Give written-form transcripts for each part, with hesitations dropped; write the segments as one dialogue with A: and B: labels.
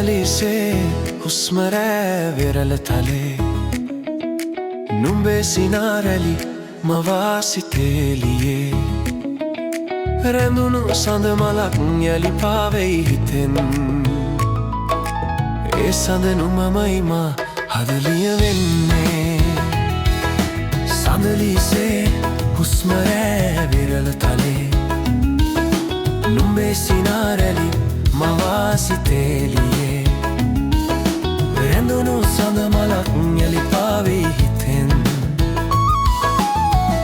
A: සඳලිසේ හුස්ම රෑ වෙරළ තලේ නුඹේ සිනාරැලි මවා සිතේලියේ රැඳුණු සඳ මලක් යලි පාවෙයි හිතෙන් ඒ සඳ නුඹමයි මා හදලිය වෙන්නේ සඳලිසේ හුස්ම රෑ වෙරළ තලේ නුඹේ සිනාරැලි මවා සිතේලියේ රැඳුණු සඳ මලක් යලි පාවෙයි හිතෙන්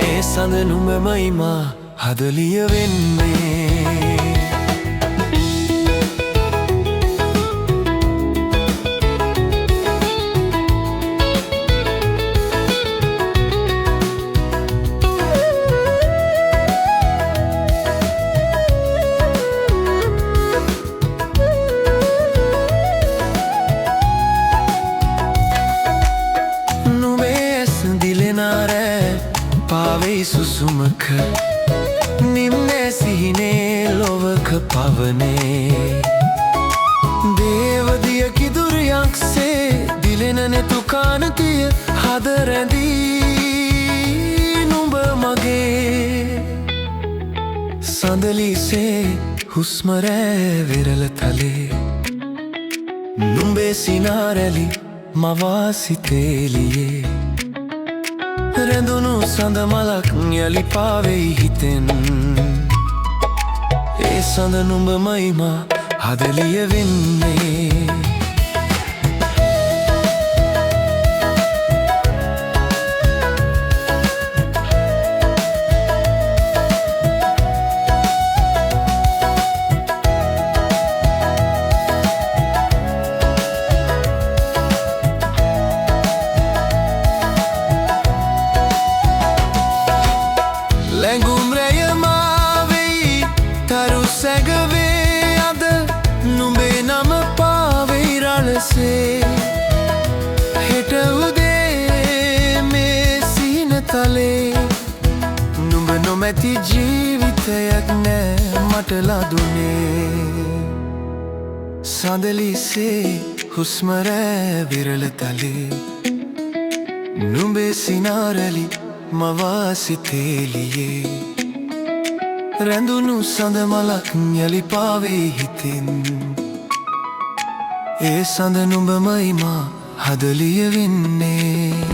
A: ඒ සඳ නුඹමයි මා හදලිය වෙන්නේ පාවෙයි සුසුමක නිම්නේ සිහිනේ ලොවක පවනේ දේවදිය කිදුරියක්සේ දිලෙන නෙතු කානතිය හද රැඳී නුඹ මගේ සඳලිසේ හුස්ම රෑ වෙරළ තලේ නුඹේ සිනාරැලි මවා සිතේලියේ රැඳුණු සඳ මලක් යලි පාවෙයි හිතෙන් ඒ සඳ නුඹමයි මා හදලිය වෙන්නේ ලැඟුම් රැය මාවෙයි තරු සැගවේ අද නුඹේ නම පාවෙයි රළසේ හෙට උදේ මේ සිහින තලේ නුඹ නොමැති ජීවිතයක් නෑ මට ලදුනේ සඳලිසේ හුස්ම රෑ විරළ තලේ නුඹේ සිනාරැලි මවා සිතේලියේ රැඳුණු සඳ මලක් යලි පාවෙයි හිතෙන් ඒ සඳ නුඹමයි මා හදලිය වෙන්නේ